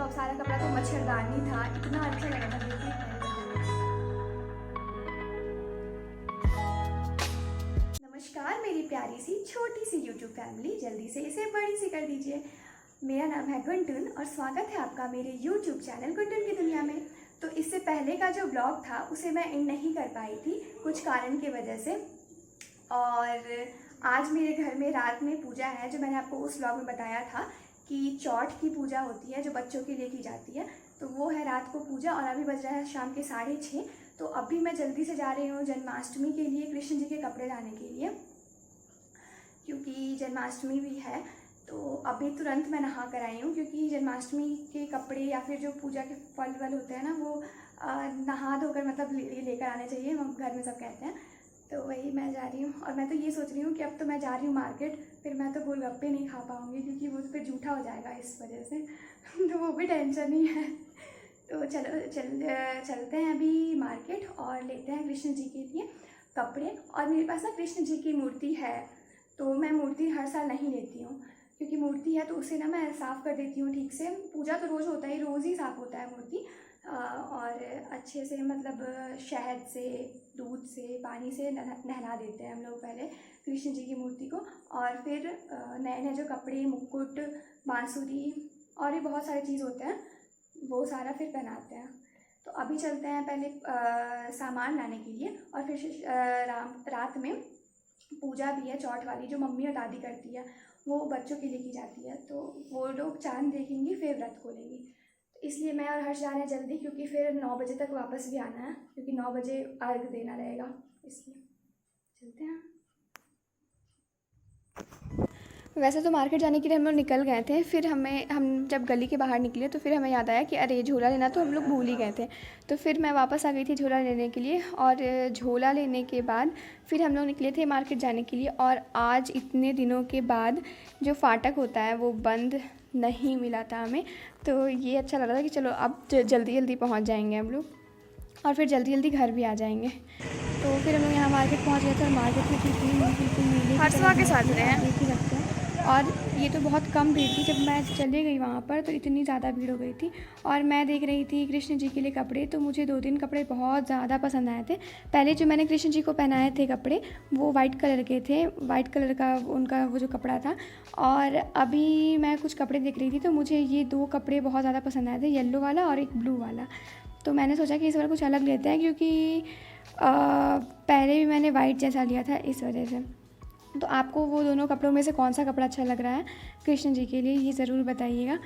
सबका सारा कपड़ा तो मच्छरदानी था, इतना अच्छा लगा था देखिए। नमस्कार मेरी प्यारी सी छोटी सी यूट्यूब फैमिली, जल्दी से इसे बड़ी सी कर दीजिए। मेरा नाम है गुंटन और स्वागत है आपका मेरे यूट्यूब चैनल गुंटन की दुनिया में। तो इससे पहले का जो ब्लॉग था उसे मैं एंड नहीं कर पाई थी कुछ कारण की वजह से। और आज मेरे घर में रात में पूजा है, जो मैंने आपको उस ब्लॉग में बताया था कि चौथ की पूजा होती है जो बच्चों के लिए की जाती है। तो वो है रात को पूजा और अभी बज रहा है शाम के 6:30। तो अभी मैं जल्दी से जा रही हूँ जन्माष्टमी के लिए कृष्ण जी के कपड़े लाने के लिए, क्योंकि जन्माष्टमी भी है। तो अभी तुरंत मैं नहा कर आई हूँ, क्योंकि जन्माष्टमी के कपड़े या फिर जो पूजा के फल वल होते हैं ना, वो नहा धोकर मतलब लेकर आने चाहिए, हम घर में सब कहते हैं। तो वही मैं जा रही हूँ और मैं तो ये सोच रही हूँ कि अब तो मैं जा रही हूँ मार्केट, फिर मैं तो गोलगप्पे नहीं खा पाऊँगी क्योंकि वो तो फिर जूठा हो जाएगा इस वजह से तो वो भी टेंशन ही है। तो चलते हैं अभी मार्केट और लेते हैं कृष्ण जी के लिए कपड़े। और मेरे पास ना कृष्ण जी की मूर्ति है, तो मैं मूर्ति हर साल नहीं लेती हूँ, क्योंकि मूर्ति है तो उसे ना मैं साफ़ कर देती हूँ ठीक से। पूजा तो रोज़ होता है, रोज़ ही साफ़ होता है मूर्ति। और अच्छे से मतलब शहद से, दूध से, पानी से नहला देते हैं हम लोग पहले कृष्ण जी की मूर्ति को। और फिर नए नए जो कपड़े, मुकुट, बांसुरी और भी बहुत सारे चीज़ होते हैं वो सारा फिर पहनाते हैं। तो अभी चलते हैं पहले सामान लाने के लिए। और फिर रात में पूजा भी है चौथ वाली, जो मम्मी और दादी करती है, वो बच्चों के लिए की जाती है। तो वो लोग चांद देखेंगी फिर व्रत खोलेंगी। तो इसलिए मैं और हर्ष जा रहे हैं जल्दी, क्योंकि फिर 9 बजे तक वापस भी आना है, क्योंकि 9 बजे अर्घ देना रहेगा, इसलिए चलते हैं। वैसे तो मार्केट जाने के लिए हम लोग निकल गए थे, फिर हम जब गली के बाहर निकले तो फिर हमें याद आया कि अरे झोला लेना तो हम लोग भूल ही गए थे। तो फिर मैं वापस आ गई थी झोला लेने के लिए, और झोला लेने के बाद फिर हम लोग निकले थे मार्केट जाने के लिए। और आज इतने दिनों के बाद जो फाटक होता है वो बंद नहीं मिला था हमें, तो ये अच्छा लग रहा था कि चलो अब जल्दी जल्दी पहुँच जाएंगे हम लोग और फिर जल्दी जल्दी घर भी आ जाएंगे। तो फिर हम लोग यहाँ मार्केट पहुँच गए थे और मार्केट में बिल्कुल नीले हर्षवा के साथ रहे हैं। देख ही सकते हैं। और ये तो बहुत कम भीड़ थी, जब मैं चली गई वहाँ पर तो इतनी ज़्यादा भीड़ हो गई थी। और मैं देख रही थी कृष्ण जी के लिए कपड़े, तो मुझे 2-3 कपड़े बहुत ज़्यादा पसंद आए थे। पहले जो मैंने कृष्ण जी को पहनाए थे कपड़े वो वाइट कलर के थे, वाइट कलर का उनका वो जो कपड़ा था। और अभी मैं कुछ कपड़े देख रही थी तो मुझे ये 2 कपड़े बहुत ज़्यादा पसंद आए थे, येलो वाला और एक ब्लू वाला। तो मैंने सोचा कि इस बार कुछ अलग लेते हैं, क्योंकि पहले भी मैंने वाइट जैसा लिया था इस वजह से। तो आपको वो दोनों कपड़ों में से कौन सा कपड़ा अच्छा लग रहा है कृष्ण जी के लिए, ये ज़रूर बताइएगा।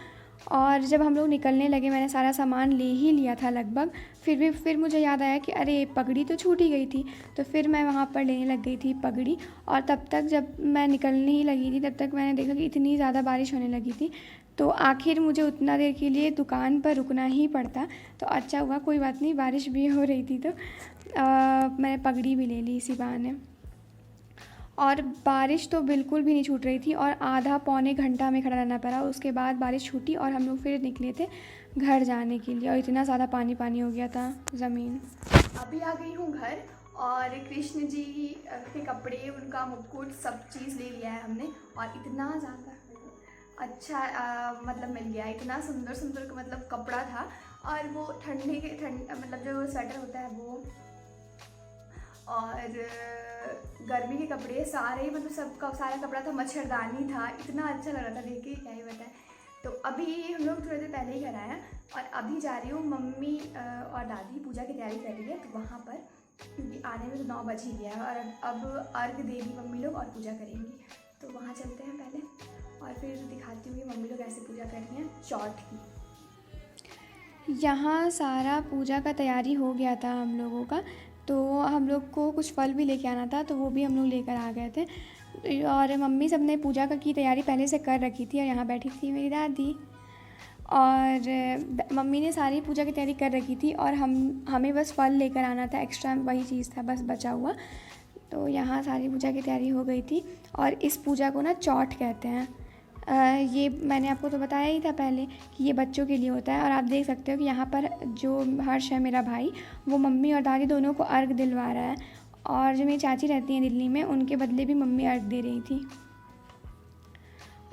और जब हम लोग निकलने लगे, मैंने सारा सामान ले ही लिया था लगभग, फिर मुझे याद आया कि अरे पगड़ी तो छूट ही गई थी। तो फिर मैं वहाँ पर लेने लग गई थी पगड़ी। और तब तक जब मैं निकलने ही लगी थी तब तक मैंने देखा कि इतनी ज़्यादा बारिश होने लगी थी, तो आखिर मुझे उतना देर के लिए दुकान पर रुकना ही पड़ता। तो अच्छा हुआ, कोई बात नहीं, बारिश भी हो रही थी तो मैंने पगड़ी भी ले ली इसी बहाने। और बारिश तो बिल्कुल भी नहीं छूट रही थी और आधा पौने घंटा हमें खड़ा रहना पड़ा। उसके बाद बारिश छूटी और हम लोग फिर निकले थे घर जाने के लिए, और इतना ज़्यादा पानी पानी हो गया था ज़मीन। अभी आ गई हूँ घर और कृष्ण जी के कपड़े, उनका मुकुट, सब चीज़ ले लिया है हमने। और इतना ज़्यादा अच्छा मतलब मिल गया, इतना सुंदर सुंदर मतलब कपड़ा था। और वो ठंड मतलब जो स्वेटर होता है वो, और गर्मी के कपड़े सारे, मतलब सबका सारा कपड़ा था, मच्छरदानी था, इतना अच्छा लग रहा था देख के, क्या ही बताएं। तो अभी हम लोग थोड़ी देर पहले ही घर आए हैं और अभी जा रही हूँ, मम्मी और दादी पूजा की तैयारी कर रही है तो वहाँ पर, क्योंकि आने में तो 9 बज ही गया है। और अब अर्घ देगी मम्मी लोग और पूजा करेंगी, तो वहाँ चलते हैं पहले और फिर दिखाती हूँ कि मम्मी लोग ऐसे पूजा कर रही हैं चौथ की। यहाँ सारा पूजा का तैयारी हो गया था हम लोगों का, तो हम लोग को कुछ फल भी लेके आना था, तो वो भी हम लोग लेकर आ गए थे। और मम्मी सब ने पूजा की तैयारी पहले से कर रखी थी, और यहाँ बैठी थी मेरी दादी, और मम्मी ने सारी पूजा की तैयारी कर रखी थी और हमें बस फल लेकर आना था, एक्स्ट्रा वही चीज़ था बस बचा हुआ। तो यहाँ सारी पूजा की तैयारी हो गई थी। और इस पूजा को ना चौथ कहते हैं। ये मैंने आपको तो बताया ही था पहले कि ये बच्चों के लिए होता है। और आप देख सकते हो कि यहाँ पर जो हर्ष है मेरा भाई, वो मम्मी और दादी दोनों को अर्घ दिलवा रहा है। और जो मेरी चाची रहती हैं दिल्ली में, उनके बदले भी मम्मी अर्घ दे रही थी।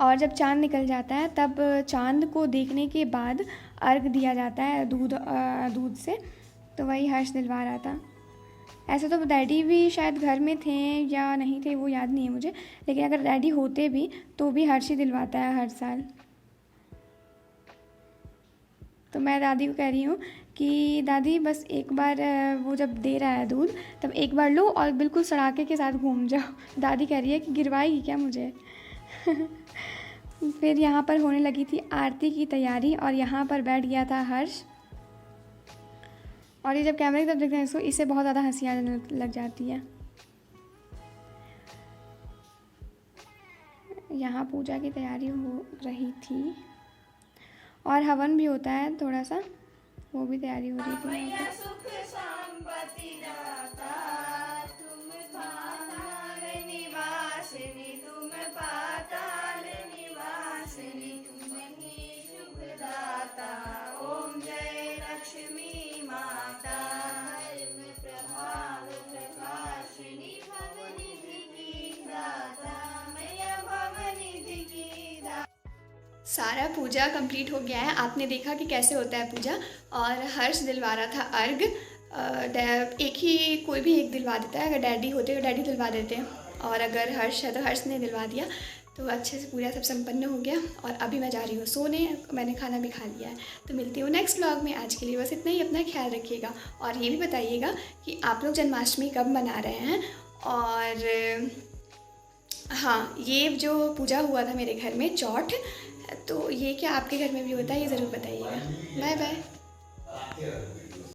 और जब चाँद निकल जाता है तब चाँद को देखने के बाद अर्घ दिया जाता है दूध से, तो वही हर्ष दिलवा रहा था। ऐसे तो डैडी भी शायद घर में थे या नहीं थे, वो याद नहीं है मुझे, लेकिन अगर डैडी होते भी तो भी हर्ष ही दिलवाता है हर साल। तो मैं दादी को कह रही हूँ कि दादी बस एक बार वो जब दे रहा है दूध तब एक बार लो और बिल्कुल सड़ाके के साथ घूम जाओ। दादी कह रही है कि गिरवाएगी क्या मुझे। फिर यहाँ पर होने लगी थी आरती की तैयारी और यहाँ पर बैठ गया था हर्ष। और ये जब कैमरे की तरफ देखते हैं इसको, इससे बहुत ज़्यादा हंसी आने लग जाती है। यहाँ पूजा की तैयारी हो रही थी और हवन भी होता है थोड़ा सा, वो भी तैयारी हो रही थी यहाँ सारा पूजा कंप्लीट हो गया है। आपने देखा कि कैसे होता है पूजा, और हर्ष दिलवा रहा था अर्घ। एक ही कोई भी एक दिलवा देता है, अगर डैडी होते तो डैडी दिलवा देते हैं, और अगर हर्ष है तो हर्ष ने दिलवा दिया। तो अच्छे से पूरा सब संपन्न हो गया और अभी मैं जा रही हूँ सोने। मैंने खाना भी खा लिया है। तो मिलती हूँ नेक्स्ट व्लॉग में। आज के लिए बस इतना ही। अपना ख्याल रखिएगा और ये भी बताइएगा कि आप लोग जन्माष्टमी कब मना रहे हैं। और हाँ, ये जो पूजा हुआ था मेरे घर में चौठ, तो ये क्या आपके घर में भी होता है, ये ज़रूर बताइएगा। Bye bye.